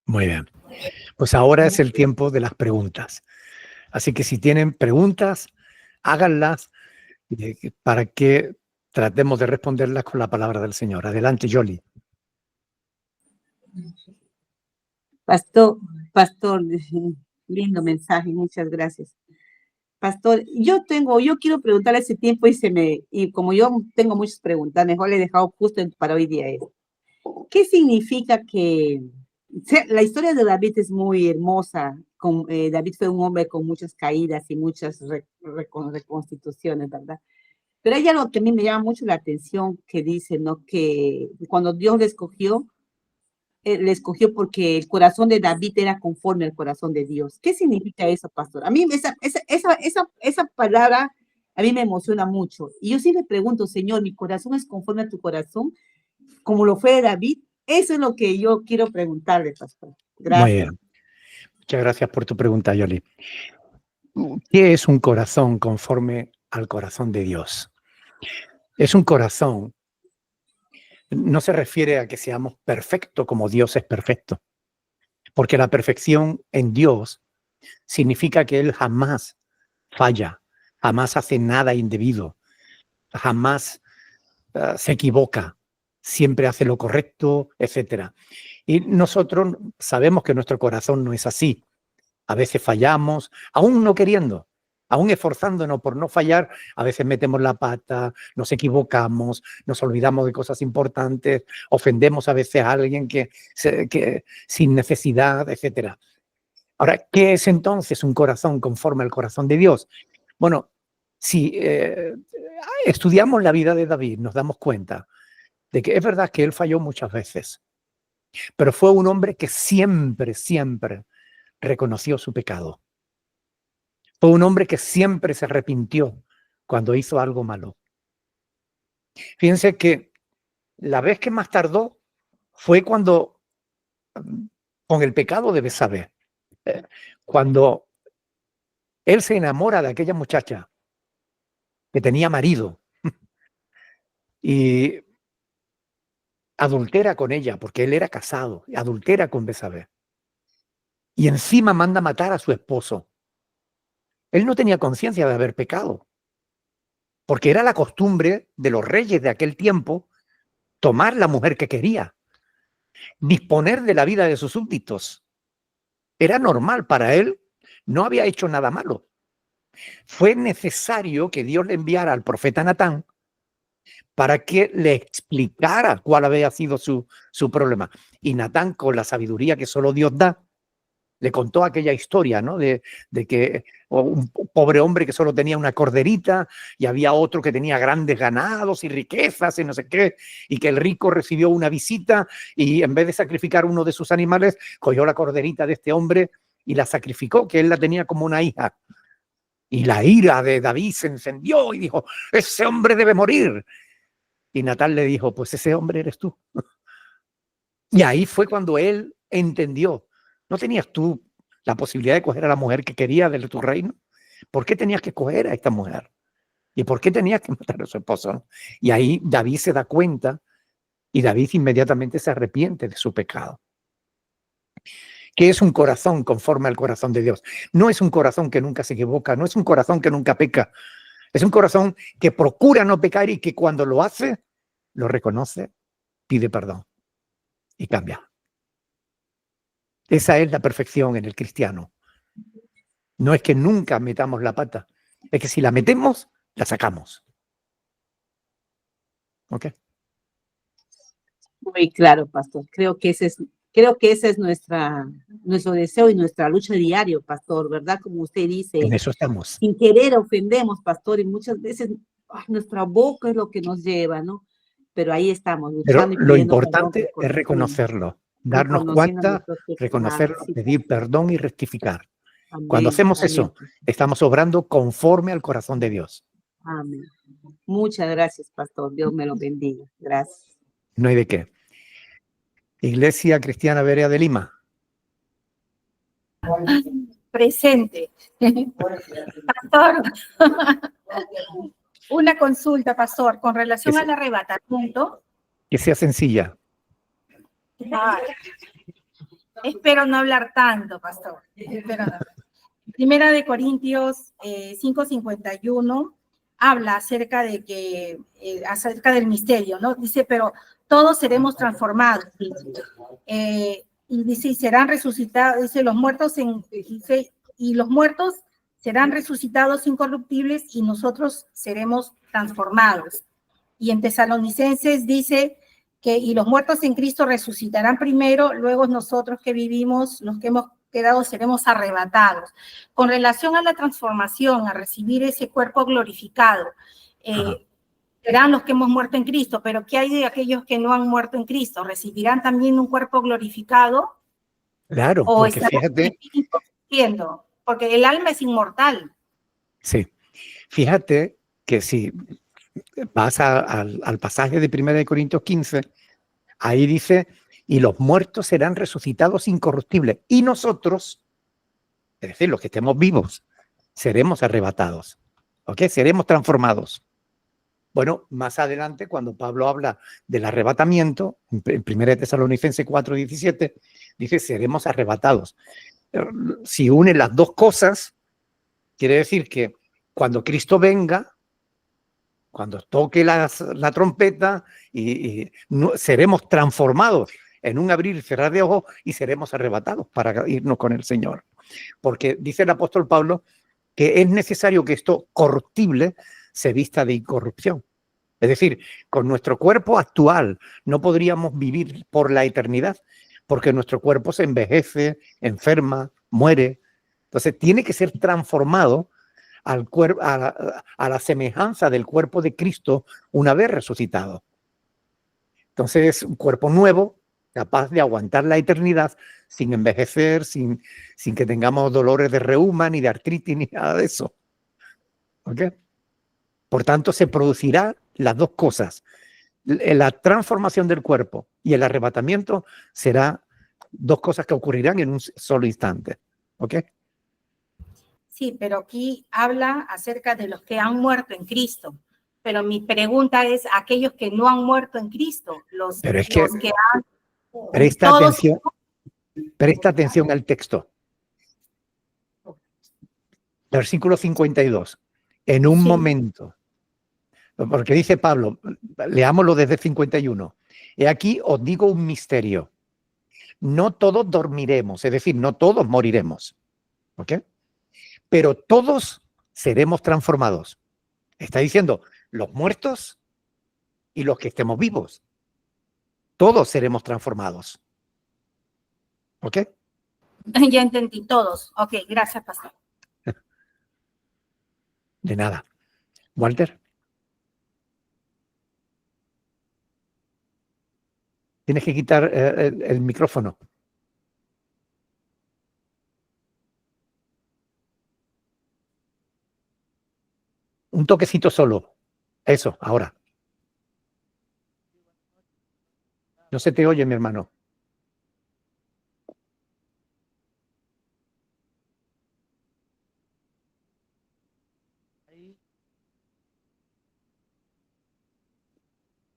Muy bien. Pues ahora es el tiempo de las preguntas. Así que si tienen preguntas, háganlas para que tratemos de responderlas con la palabra del Señor. Adelante, Yoli. Pastor, lindo mensaje, muchas gracias. Pastor, yo quiero preguntarle ese tiempo y como yo tengo muchas preguntas, mejor le he dejado justo para hoy día esto. ¿Qué significa la historia de David es muy hermosa? David fue un hombre con muchas caídas y muchas reconstituciones, ¿verdad? Pero hay algo que a mí me llama mucho la atención que dice, ¿no? Que cuando Dios le escogió porque el corazón de David era conforme al corazón de Dios. ¿Qué significa eso, pastor? A mí esa palabra a mí me emociona mucho. Y yo siempre pregunto, Señor, ¿mi corazón es conforme a tu corazón? Como lo fue de David. Eso es lo que yo quiero preguntarle, pastor. Gracias. Muy bien. Muchas gracias por tu pregunta, Yoli. ¿Qué es un corazón conforme al corazón de Dios? Es un corazón. No se refiere a que seamos perfectos como Dios es perfecto, porque la perfección en Dios significa que Él jamás falla, jamás hace nada indebido, jamás se equivoca, siempre hace lo correcto, etc. Y nosotros sabemos que nuestro corazón no es así. A veces fallamos, aún no queriendo, aún esforzándonos por no fallar, a veces metemos la pata, nos equivocamos, nos olvidamos de cosas importantes, ofendemos a veces a alguien que sin necesidad, etc. Ahora, ¿qué es entonces un corazón conforme al corazón de Dios? Bueno, si estudiamos la vida de David, nos damos cuenta de que es verdad que él falló muchas veces, pero fue un hombre que siempre reconoció su pecado. Fue un hombre que siempre se arrepintió cuando hizo algo malo. Fíjense que la vez que más tardó fue cuando, con el pecado de Betsabé, cuando él se enamora de aquella muchacha que tenía marido y adultera con ella, porque él era casado, adultera con Betsabé. Y encima manda matar a su esposo. Él no tenía conciencia de haber pecado, porque era la costumbre de los reyes de aquel tiempo tomar la mujer que quería, disponer de la vida de sus súbditos. Era normal para él, no había hecho nada malo. Fue necesario que Dios le enviara al profeta Natán para que le explicara cuál había sido su problema. Y Natán, con la sabiduría que solo Dios da, le contó aquella historia, ¿no? De que un pobre hombre que solo tenía una corderita y había otro que tenía grandes ganados y riquezas y no sé qué, y que el rico recibió una visita y en vez de sacrificar uno de sus animales, cogió la corderita de este hombre y la sacrificó, que él la tenía como una hija. Y la ira de David se encendió y dijo, ese hombre debe morir. Y Natán le dijo, pues ese hombre eres tú. Y ahí fue cuando él entendió. ¿No tenías tú la posibilidad de coger a la mujer que querías de tu reino? ¿Por qué tenías que coger a esta mujer? ¿Y por qué tenías que matar a su esposo? Y ahí David se da cuenta y David inmediatamente se arrepiente de su pecado. ¿Qué es un corazón conforme al corazón de Dios? No es un corazón que nunca se equivoca, no es un corazón que nunca peca. Es un corazón que procura no pecar y que cuando lo hace, lo reconoce, pide perdón y cambia. Esa es la perfección en el cristiano. No es que nunca metamos la pata, es que si la metemos, la sacamos. ¿Ok? Muy claro, pastor. Creo que ese es nuestro deseo y nuestra lucha diaria, pastor, ¿verdad? Como usted dice, En eso estamos. sin querer ofendemos, pastor, y muchas veces nuestra boca es lo que nos lleva, ¿no? Pero ahí estamos, luchando y Pero lo pidiendo perdón. importante es reconocerlo, darnos cuenta, reconocerlo, pedir perdón y rectificar. Amén. Cuando hacemos Amén. eso, estamos obrando conforme al corazón de Dios. Amén. Muchas gracias, pastor. Dios me lo bendiga. Gracias. No hay de qué. Iglesia Cristiana Berea de Lima. Presente. Pastor, una consulta, pastor, con relación al arrebatamiento. Que sea sencilla. Espero no hablar tanto, pastor. Espero no. Primera de Corintios 5:51 habla acerca de que, acerca del misterio, ¿no? Dice, pero todos seremos transformados. Y dice, y serán resucitados, dice, dice, y los muertos serán resucitados incorruptibles y nosotros seremos transformados. Y en Tesalonicenses dice que, y los muertos en Cristo resucitarán primero, luego nosotros que vivimos, los que hemos quedado, seremos arrebatados. Con relación a la transformación, a recibir ese cuerpo glorificado, serán los que hemos muerto en Cristo, pero ¿qué hay de aquellos que no han muerto en Cristo? ¿Recibirán también un cuerpo glorificado? Claro, ¿O porque estarán fíjate, siendo? Porque el alma es inmortal. sí, fíjate que si vas al pasaje de 1 de Corintios 15, ahí dice, y los muertos serán resucitados incorruptibles, y nosotros, es decir, los que estemos vivos, seremos arrebatados, ¿ok? Seremos transformados. Bueno, más adelante, cuando Pablo habla del arrebatamiento, en 1 Tesalonicenses 4:17, dice, seremos arrebatados. Si une las dos cosas, quiere decir que cuando Cristo venga, cuando toque la trompeta, seremos transformados en un abrir y cerrar de ojos y seremos arrebatados para irnos con el Señor. Porque dice el apóstol Pablo que es necesario que esto corruptible se vista de incorrupción. Es decir, con nuestro cuerpo actual no podríamos vivir por la eternidad, porque nuestro cuerpo se envejece, enferma, muere. Entonces tiene que ser transformado a la semejanza del cuerpo de Cristo una vez resucitado. Entonces, un cuerpo nuevo, capaz de aguantar la eternidad sin envejecer, sin que tengamos dolores de reuma, ni de artritis, ni nada de eso. ¿Ok? Por tanto, se producirá las dos cosas. La transformación del cuerpo y el arrebatamiento será dos cosas que ocurrirán en un solo instante. ¿Ok? Sí, pero aquí habla acerca de los que han muerto en Cristo. Pero mi pregunta es, aquellos que no han muerto en Cristo, Pero es que han... presta atención al texto. Versículo 52. En un momento, porque dice Pablo, leámoslo desde 51. He aquí os digo un misterio. No todos dormiremos, es decir, no todos moriremos. ¿Ok? Pero todos seremos transformados. Está diciendo, los muertos y los que estemos vivos. Todos seremos transformados. ¿Ok? Ya entendí, todos. Ok, gracias, pastor. De nada. Walter. Tienes que quitar el micrófono. Un toquecito solo. Eso, ahora. No se te oye, mi hermano.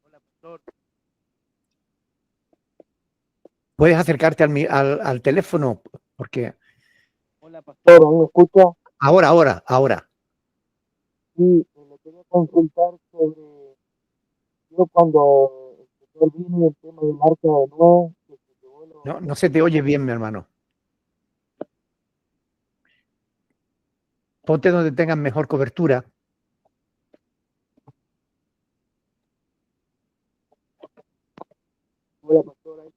Hola, pastor. Puedes acercarte al teléfono, porque Hola, pastor. ¿Me escucha? ahora. Sí, le quería consultar sobre yo cuando el Señor vino y el tema del arca de Noé, que se llevó No se te oye bien, mi hermano. Ponte donde tengas mejor cobertura. Hola, pastor.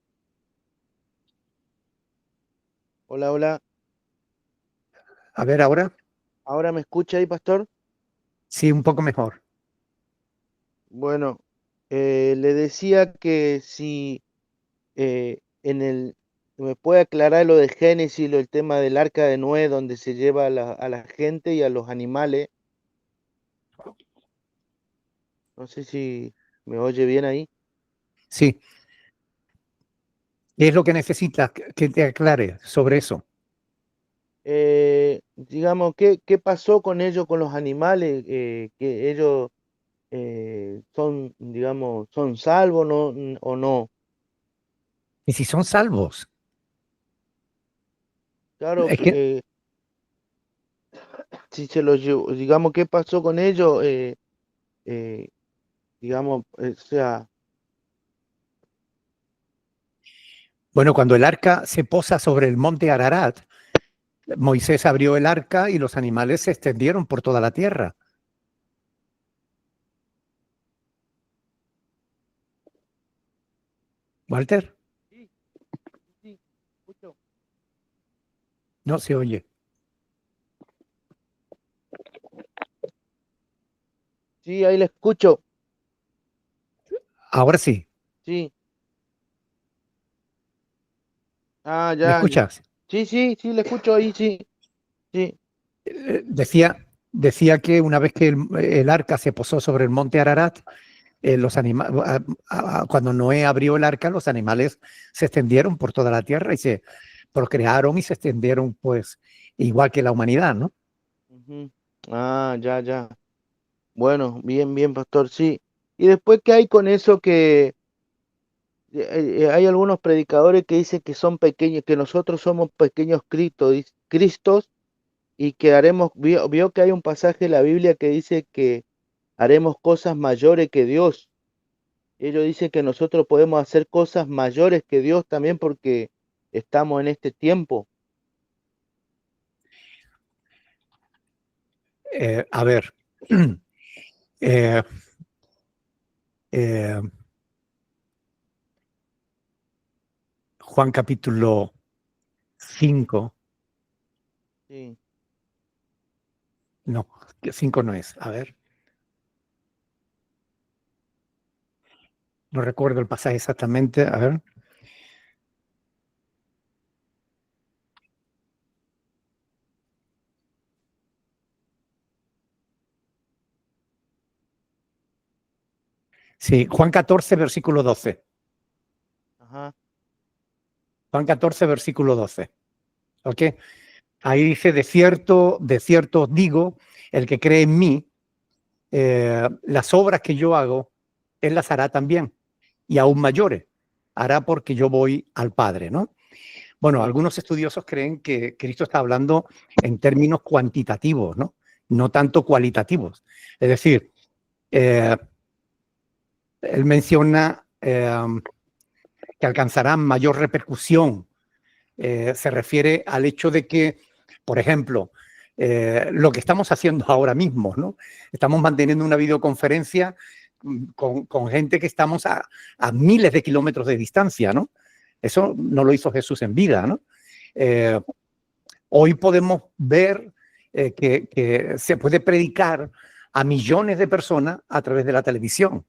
Hola, hola. A ver, ahora. ¿Ahora me escucha ahí, pastor? Sí, un poco mejor. Bueno, le decía que si me puede aclarar lo de Génesis, el tema del arca de Noé, donde se lleva a la gente y a los animales. No sé si me oye bien ahí. Sí. ¿Qué es lo que necesitas que te aclare sobre eso? Digamos, ¿qué pasó con ellos, con los animales? Que ellos son, digamos, son salvos, ¿no? ¿O no? Y si son salvos. Claro, Es que, si se los llevó, digamos, ¿qué pasó con ellos? Digamos, o sea, bueno, cuando el arca se posa sobre el monte Ararat, Moisés abrió el arca y los animales se extendieron por toda la tierra. Walter, sí, sí, escucho. no se oye. Sí, ahí le escucho. Ahora sí, Sí. Ah, ¿me ya, ya. escuchas? Sí, sí, sí, le escucho ahí, sí, sí. Decía que una vez que el arca se posó sobre el monte Ararat, los cuando Noé abrió el arca, los animales se extendieron por toda la tierra y se procrearon y se extendieron, pues, igual que la humanidad, ¿no? Ujú. Ah, ya, ya. Bueno, bien, bien, pastor, sí. Y después, ¿qué hay con eso que hay algunos predicadores que dicen que son pequeños, que nosotros somos pequeños Cristos y que haremos, vio que hay un pasaje en la Biblia que dice que haremos cosas mayores que Dios. Ellos dicen que nosotros podemos hacer cosas mayores que Dios también porque estamos en este tiempo. A ver, eh, eh, Juan capítulo 5, Sí. no, 5 no es, a ver, no recuerdo el pasaje exactamente, a ver. Sí, Juan 14, versículo 12. Ajá. Juan 14, versículo 12. ¿Ok? Ahí dice, de cierto os digo, el que cree en mí, las obras que yo hago, él las hará también, y aún mayores. Hará porque yo voy al Padre, ¿no? Bueno, Sí. algunos estudiosos creen que Cristo está hablando en términos cuantitativos, ¿no? No tanto cualitativos. Es decir, eh, él menciona que alcanzarán mayor repercusión. Se refiere al hecho de que, por ejemplo, lo que estamos haciendo ahora mismo, ¿no? Estamos manteniendo una videoconferencia con gente que estamos a miles de kilómetros de distancia, ¿no? Eso no lo hizo Jesús en vida, ¿no? Hoy podemos ver que se puede predicar a millones de personas a través de la televisión.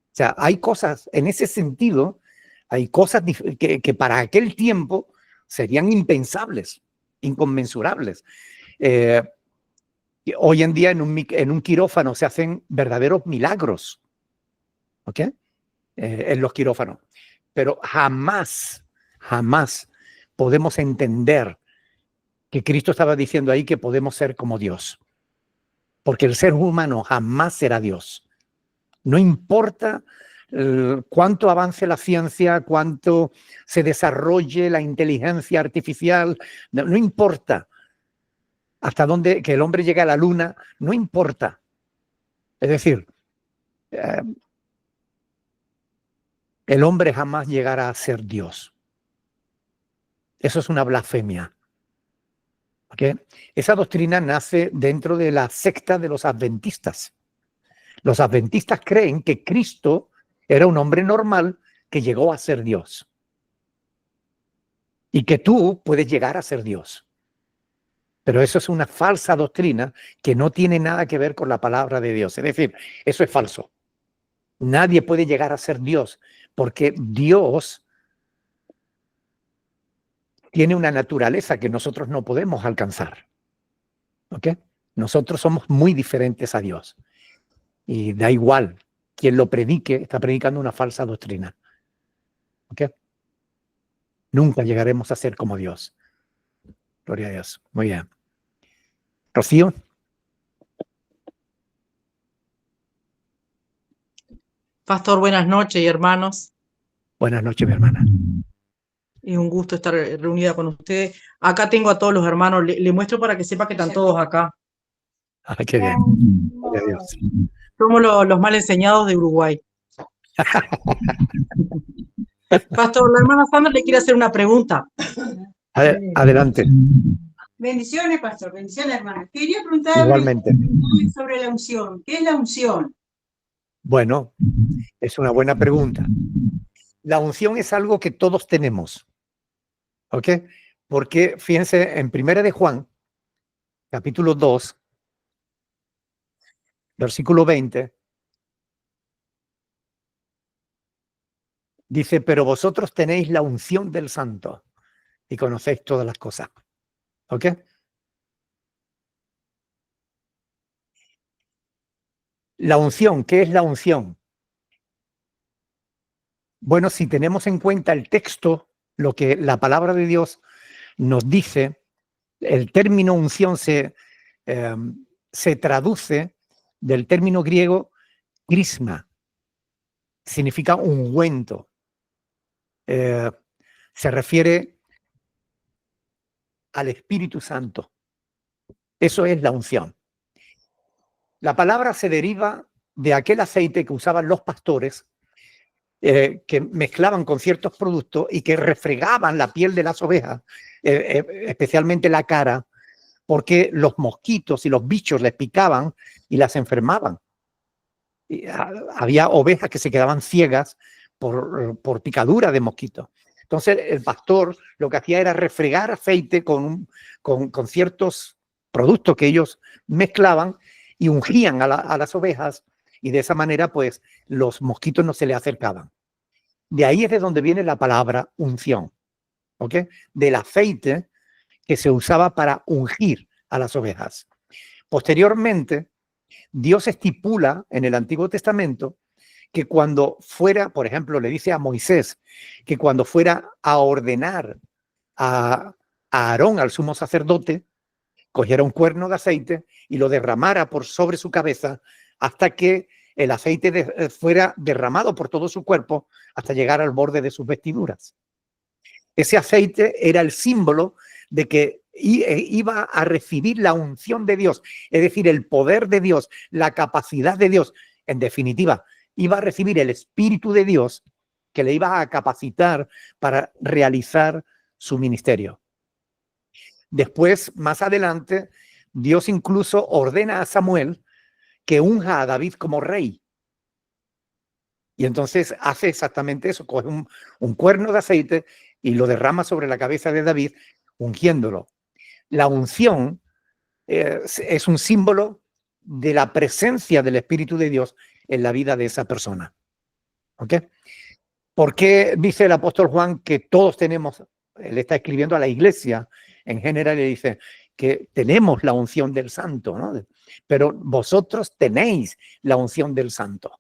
O sea, hay cosas en ese sentido, hay cosas que para aquel tiempo serían impensables, inconmensurables. Eh, Hoy en día en un quirófano se hacen verdaderos milagros, ¿ok? En los quirófanos. Pero jamás, jamás podemos entender que Cristo estaba diciendo ahí que podemos ser como Dios. Porque el ser humano jamás será Dios. No importa cuánto avance la ciencia, cuánto se desarrolle la inteligencia artificial, no importa hasta dónde que el hombre llegue a la luna, no importa. Es decir, eh, el hombre jamás llegará a ser Dios. Eso es una blasfemia. ¿Okay? Esa doctrina nace dentro de la secta de los adventistas. Los adventistas creen que Cristo era un hombre normal que llegó a ser Dios y que tú puedes llegar a ser Dios. Pero eso es una falsa doctrina que no tiene nada que ver con la palabra de Dios. Es decir, eso es falso. Nadie puede llegar a ser Dios porque Dios tiene una naturaleza que nosotros no podemos alcanzar. ¿Ok? Nosotros somos muy diferentes a Dios. Y da igual quien lo predique, está predicando una falsa doctrina. ¿Ok? Nunca llegaremos a ser como Dios. Gloria a Dios. Muy bien. Rocío. Pastor, buenas noches, hermanos. Buenas noches, mi hermana. Es un gusto estar reunida con ustedes. Acá tengo a todos los hermanos, le muestro para que sepa que están todos acá. Ah, qué bien. Gloria a Dios. Somos los mal enseñados de Uruguay. Pastor, la hermana Sandra le quiere hacer una pregunta. Adelante. Bendiciones, pastor. Bendiciones, hermana. Quería preguntarle Igualmente. sobre la unción. ¿Qué es la unción? Bueno, es una buena pregunta. La unción es algo que todos tenemos. ¿Ok? Porque fíjense, en 1 de Juan, capítulo 2, versículo 20, dice, pero vosotros tenéis la unción del Santo y conocéis todas las cosas. ¿Ok? La unción, ¿qué es la unción? Bueno, si tenemos en cuenta el texto, lo que la palabra de Dios nos dice, el término unción se traduce del término griego crisma, significa ungüento. Se refiere al Espíritu Santo. Eso es la unción. La palabra se deriva de aquel aceite que usaban los pastores, que mezclaban con ciertos productos y que refregaban la piel de las ovejas, especialmente la cara, porque los mosquitos y los bichos les picaban y las enfermaban. Y había ovejas que se quedaban ciegas por picadura de mosquitos. Entonces el pastor lo que hacía era refregar aceite con ciertos productos que ellos mezclaban y ungían a las ovejas, y de esa manera pues los mosquitos no se le acercaban. De ahí es de donde viene la palabra unción, ¿ok? Del aceite que se usaba para ungir a las ovejas. Posteriormente, Dios estipula en el Antiguo Testamento que cuando fuera, por ejemplo, le dice a Moisés que cuando fuera a ordenar a Aarón, al sumo sacerdote, cogiera un cuerno de aceite y lo derramara por sobre su cabeza hasta que el aceite fuera derramado por todo su cuerpo hasta llegar al borde de sus vestiduras. Ese aceite era el símbolo de que iba a recibir la unción de Dios, es decir, el poder de Dios, la capacidad de Dios. En definitiva, iba a recibir el Espíritu de Dios que le iba a capacitar para realizar su ministerio. Después, más adelante, Dios incluso ordena a Samuel que unja a David como rey. Y entonces hace exactamente eso, coge un cuerno de aceite y lo derrama sobre la cabeza de David, ungiéndolo. La unción es un símbolo de la presencia del Espíritu de Dios en la vida de esa persona. ¿Ok? ¿Por qué dice el apóstol Juan que todos tenemos? Él está escribiendo a la iglesia en general, le dice que tenemos la unción del Santo, ¿no? Pero vosotros tenéis la unción del Santo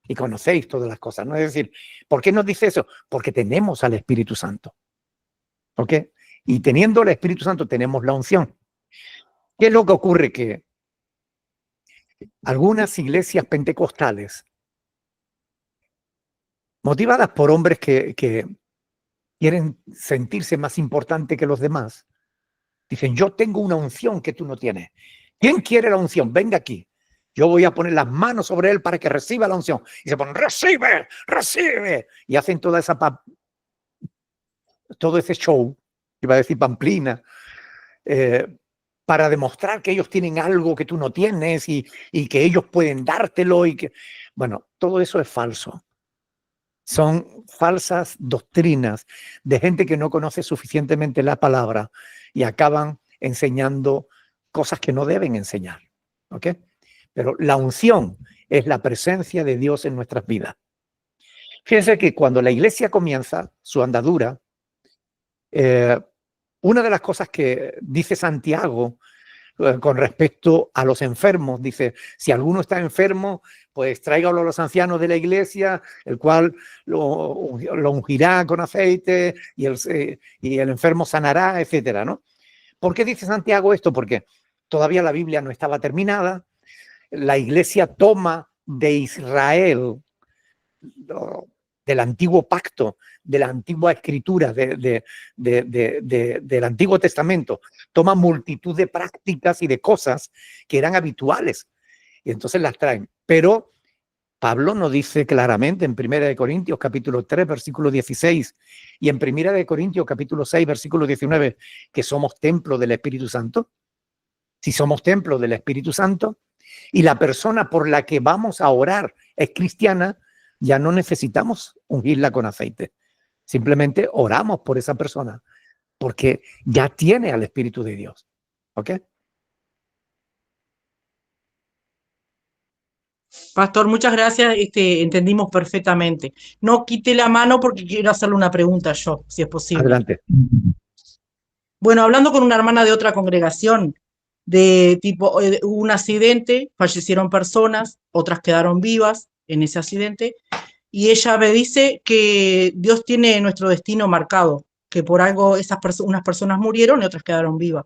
y conocéis todas las cosas, ¿no? Es decir, ¿por qué nos dice eso? Porque tenemos al Espíritu Santo. ¿Ok? Y teniendo el Espíritu Santo tenemos la unción. ¿Qué es lo que ocurre? Que algunas iglesias pentecostales, motivadas por hombres que quieren sentirse más importante que los demás, dicen, yo tengo una unción que tú no tienes. ¿Quién quiere la unción? Venga aquí. Yo voy a poner las manos sobre él para que reciba la unción. Y se ponen, recibe, recibe. Y hacen todo ese show, iba a decir pamplina, para demostrar que ellos tienen algo que tú no tienes y que ellos pueden dártelo. Bueno, todo eso es falso. Son falsas doctrinas de gente que no conoce suficientemente la palabra y acaban enseñando cosas que no deben enseñar. ¿Ok? Pero la unción es la presencia de Dios en nuestras vidas. Fíjense que cuando la iglesia comienza su andadura, una de las cosas que dice Santiago con respecto a los enfermos, dice, si alguno está enfermo, pues tráigalo a los ancianos de la iglesia, el cual lo ungirá con aceite y el enfermo sanará, etcétera, ¿no? ¿Por qué dice Santiago esto? Porque todavía la Biblia no estaba terminada, la iglesia toma de Israel del antiguo pacto, de la antigua escritura, del Antiguo Testamento, toma multitud de prácticas y de cosas que eran habituales y entonces las traen. Pero Pablo nos dice claramente en 1 Corintios capítulo 3, versículo 16 y en 1 Corintios capítulo 6, versículo 19, que somos templo del Espíritu Santo. Si somos templo del Espíritu Santo y la persona por la que vamos a orar es cristiana, ya no necesitamos ungirla con aceite. Simplemente oramos por esa persona porque ya tiene al Espíritu de Dios. ¿Ok? Pastor, muchas gracias, entendimos perfectamente. No quite la mano porque quiero hacerle una pregunta yo, si es posible. Adelante. Bueno, hablando con una hermana de otra congregación, de tipo, hubo un accidente, fallecieron personas, otras quedaron vivas en ese accidente, y ella me dice que Dios tiene nuestro destino marcado, que por algo unas personas murieron y otras quedaron vivas.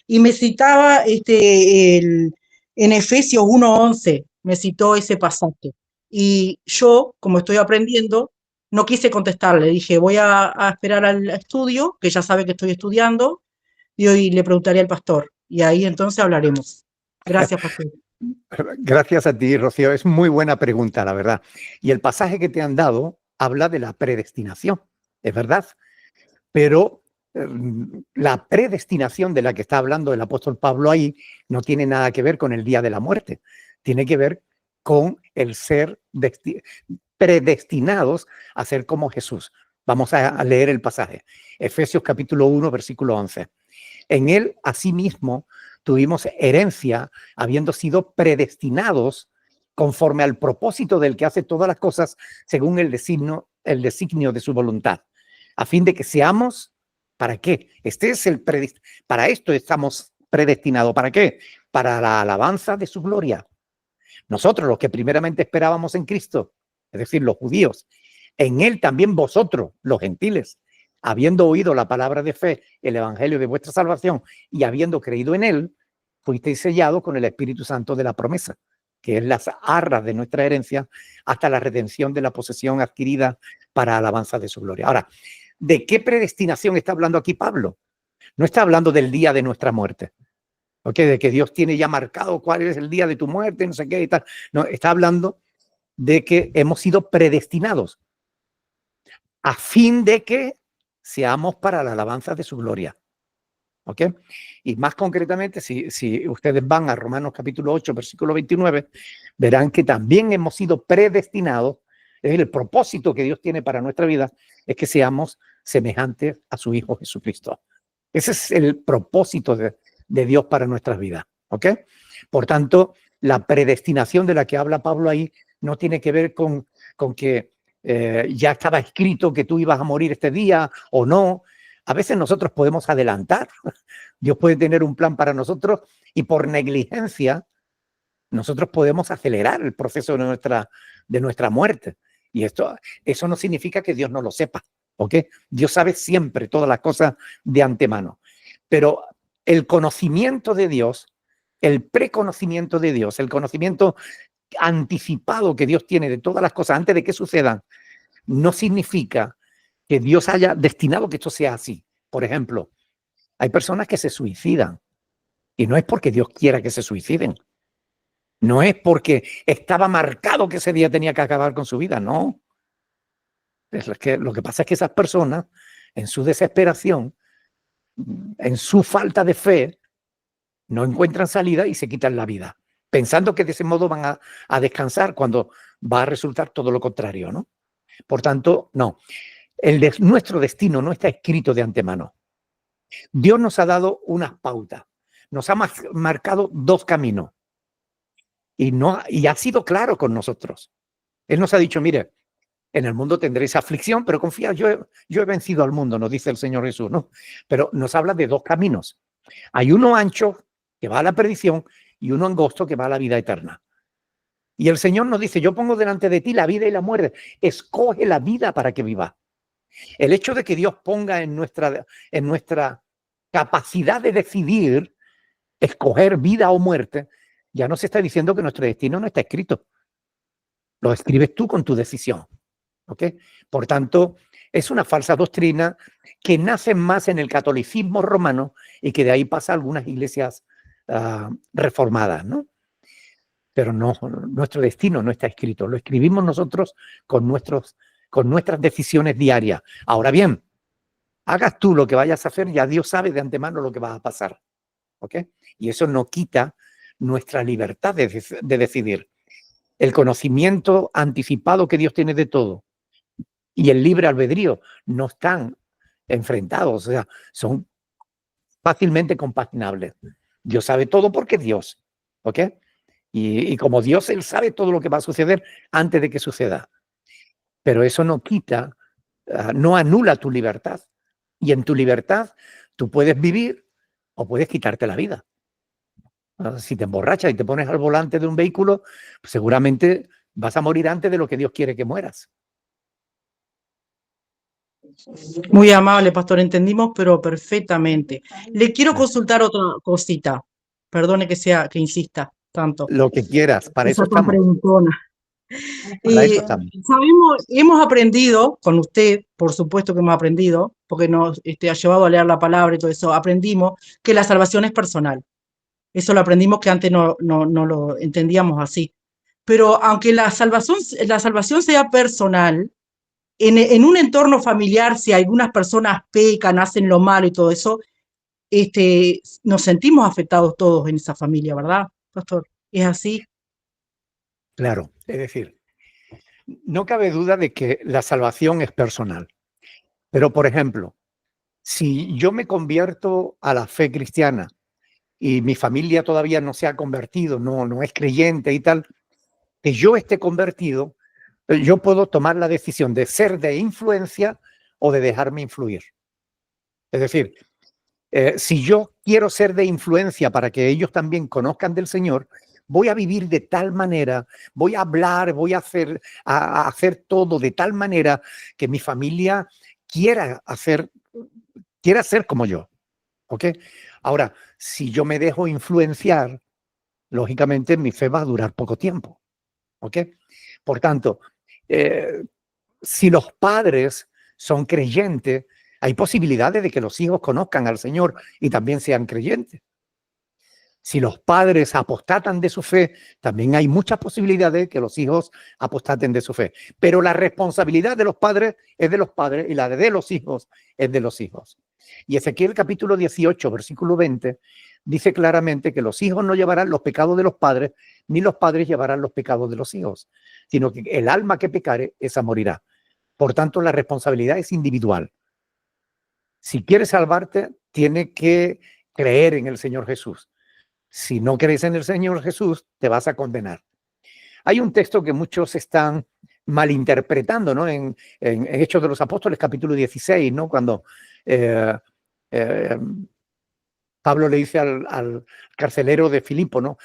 Y me citaba en Efesios 1:11, me citó ese pasaje. Y yo, como estoy aprendiendo, no quise contestarle. Dije, voy a esperar al estudio, que ya sabe que estoy estudiando, y hoy le preguntaré al pastor. Y ahí entonces hablaremos. Gracias, pastor. Gracias a ti, Rocío. Es muy buena pregunta, la verdad. Y el pasaje que te han dado habla de la predestinación, es verdad. Pero la predestinación de la que está hablando el apóstol Pablo ahí no tiene nada que ver con el día de la muerte. Tiene que ver con el ser predestinados a ser como Jesús. Vamos a leer el pasaje. Efesios capítulo 1, versículo 11. En él, asimismo, tuvimos herencia, habiendo sido predestinados conforme al propósito del que hace todas las cosas según el designio de su voluntad, a fin de que seamos, ¿para qué? Para esto estamos predestinados. ¿Para qué? Para la alabanza de su gloria. Nosotros, los que primeramente esperábamos en Cristo, es decir, los judíos, en él también vosotros, los gentiles, habiendo oído la palabra de fe, el evangelio de vuestra salvación y habiendo creído en él, fuisteis sellados con el Espíritu Santo de la promesa, que es las arras de nuestra herencia hasta la redención de la posesión adquirida para alabanza de su gloria. Ahora, ¿de qué predestinación está hablando aquí Pablo? No está hablando del día de nuestra muerte, ¿ok? De que Dios tiene ya marcado cuál es el día de tu muerte, no sé qué y tal. No, está hablando de que hemos sido predestinados a fin de que seamos para la alabanza de su gloria. ¿Ok? Y más concretamente, si ustedes van a Romanos capítulo 8, versículo 29, verán que también hemos sido predestinados. Es decir, el propósito que Dios tiene para nuestra vida es que seamos semejantes a su Hijo Jesucristo. Ese es el propósito de Dios para nuestras vidas. ¿Ok? Por tanto, la predestinación de la que habla Pablo ahí no tiene que ver con que ya estaba escrito que tú ibas a morir este día o no. A veces nosotros podemos adelantar. Dios puede tener un plan para nosotros y por negligencia nosotros podemos acelerar el proceso de nuestra muerte. Y eso no significa que Dios no lo sepa, ¿ok? Dios sabe siempre todas las cosas de antemano. Pero el conocimiento de Dios, el preconocimiento de Dios, el conocimiento anticipado que Dios tiene de todas las cosas antes de que sucedan, no significa que Dios haya destinado que esto sea así. Por ejemplo, hay personas que se suicidan y no es porque Dios quiera que se suiciden. No es porque estaba marcado que ese día tenía que acabar con su vida, no. Es que lo que pasa es que esas personas, en su desesperación, en su falta de fe, no encuentran salida y se quitan la vida, pensando que de ese modo van a descansar cuando va a resultar todo lo contrario, ¿no? Por tanto, no. Nuestro destino no está escrito de antemano. Dios nos ha dado unas pautas, nos ha marcado dos caminos y ha sido claro con nosotros. Él nos ha dicho, mire, en el mundo tendréis aflicción, pero confía, yo he vencido al mundo, nos dice el Señor Jesús, ¿no? Pero nos habla de dos caminos. Hay uno ancho que va a la perdición y uno angosto que va a la vida eterna. Y el Señor nos dice, yo pongo delante de ti la vida y la muerte, escoge la vida para que viva. El hecho de que Dios ponga en nuestra capacidad de decidir, escoger vida o muerte, ya nos está diciendo que nuestro destino no está escrito. Lo escribes tú con tu decisión. ¿Ok? Por tanto, es una falsa doctrina que nace más en el catolicismo romano y que de ahí pasa a algunas iglesias reformadas, ¿no? Pero no, nuestro destino no está escrito, lo escribimos nosotros con nuestras decisiones diarias. Ahora bien, hagas tú lo que vayas a hacer, ya Dios sabe de antemano lo que va a pasar, ¿ok? Y eso no quita nuestra libertad de decidir. El conocimiento anticipado que Dios tiene de todo y el libre albedrío no están enfrentados, o sea, son fácilmente compaginables. Dios sabe todo porque es Dios, ¿ok? Y como Dios, Él sabe todo lo que va a suceder antes de que suceda. Pero eso no quita, no anula tu libertad. Y en tu libertad tú puedes vivir o puedes quitarte la vida. Si te emborrachas y te pones al volante de un vehículo, pues seguramente vas a morir antes de lo que Dios quiere que mueras. Muy amable, pastor, entendimos, pero perfectamente. Le quiero consultar otra cosita. Perdone que insista tanto. Lo que quieras, para eso Esa tan estamos. preguntona. Para eso estamos. Hemos aprendido con usted, por supuesto que hemos aprendido, porque nos ha llevado a leer la palabra y todo eso, aprendimos que la salvación es personal. Eso lo aprendimos que antes no lo entendíamos así. Pero aunque la salvación sea personal, en un entorno familiar, si algunas personas pecan, hacen lo malo y todo eso, nos sentimos afectados todos en esa familia, ¿verdad, pastor? ¿Es así? Claro, es decir, no cabe duda de que la salvación es personal. Pero, por ejemplo, si yo me convierto a la fe cristiana y mi familia todavía no se ha convertido, no es creyente y tal, que yo esté convertido, yo puedo tomar la decisión de ser de influencia o de dejarme influir. Es decir, si yo quiero ser de influencia para que ellos también conozcan del Señor, voy a vivir de tal manera, voy a hablar, voy a hacer todo de tal manera que mi familia quiera ser como yo. ¿Ok? Ahora, si yo me dejo influenciar, lógicamente mi fe va a durar poco tiempo. ¿Ok? Por tanto, si los padres son creyentes, hay posibilidades de que los hijos conozcan al Señor y también sean creyentes. Si los padres apostatan de su fe, también hay muchas posibilidades de que los hijos apostaten de su fe. Pero la responsabilidad de los padres es de los padres y la de los hijos es de los hijos. Y Ezequiel capítulo 18, versículo 20, dice claramente que los hijos no llevarán los pecados de los padres, ni los padres llevarán los pecados de los hijos, sino que el alma que pecare, esa morirá. Por tanto, la responsabilidad es individual. Si quieres salvarte, tienes que creer en el Señor Jesús. Si no crees en el Señor Jesús, te vas a condenar. Hay un texto que muchos están malinterpretando, ¿no? En Hechos de los Apóstoles, capítulo 16, ¿no? Cuando Pablo le dice al carcelero de Filipo, ¿no?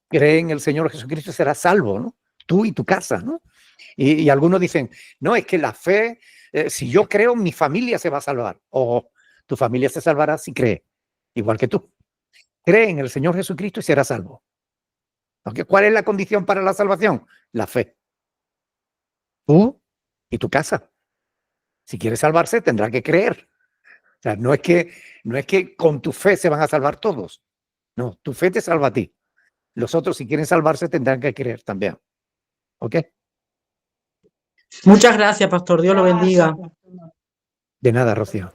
Cree en el Señor Jesucristo y serás salvo, ¿no? Tú y tu casa, ¿no? Y algunos dicen, no, es que la fe, si yo creo, mi familia se va a salvar. O tu familia se salvará si cree, igual que tú. Cree en el Señor Jesucristo y serás salvo. ¿Cuál es la condición para la salvación? La fe. Tú y tu casa. Si quieres salvarse, tendrá que creer. O sea, no es que con tu fe se van a salvar todos. No, tu fe te salva a ti. Los otros, si quieren salvarse, tendrán que creer también. ¿Ok? Muchas gracias, pastor. Dios lo bendiga. De nada, Rocío.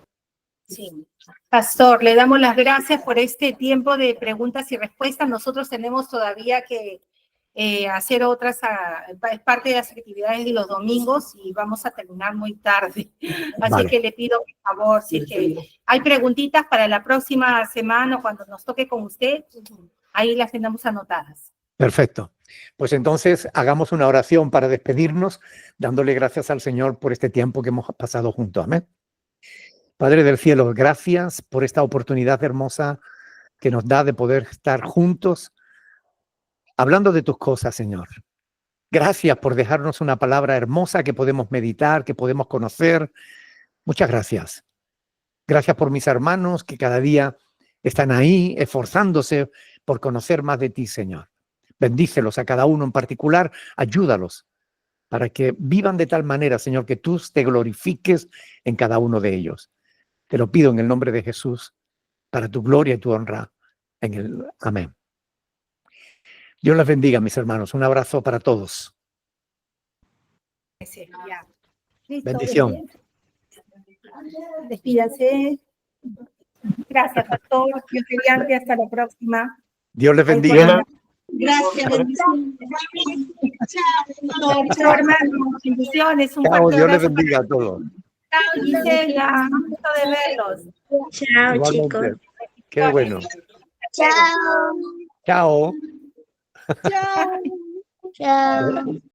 Sí. Pastor, le damos las gracias por este tiempo de preguntas y respuestas. Nosotros tenemos todavía que hacer otras, es parte de las actividades de los domingos y vamos a terminar muy tarde. Así Vale. que le pido, por favor, si es que hay preguntitas para la próxima semana o cuando nos toque con usted, ahí las tenemos anotadas. Perfecto. Pues entonces hagamos una oración para despedirnos, dándole gracias al Señor por este tiempo que hemos pasado juntos. Amén. Padre del cielo, gracias por esta oportunidad hermosa que nos da de poder estar juntos hablando de tus cosas, Señor. Gracias por dejarnos una palabra hermosa que podemos meditar, que podemos conocer. Muchas gracias. Gracias por mis hermanos que cada día están ahí esforzándose por conocer más de ti, Señor. Bendícelos a cada uno en particular, ayúdalos para que vivan de tal manera, Señor, que tú te glorifiques en cada uno de ellos. Te lo pido en el nombre de Jesús, para tu gloria y tu honra. Amén. Dios les bendiga, mis hermanos. Un abrazo para todos. Sí, ya. Listo, Bendición. despídanse. Gracias, pastor. Dios mediante, hasta la próxima. Dios les Ahí bendiga. Gracias, bendiciones. Chao, hermanos. Bendiciones. Un Chao, fuerte Dios les abrazo. bendiga a todos. Chao, Gisela. Un gusto de verlos. Chao, Igualmente. chicos. Qué bueno. Chao. Chao. Chao.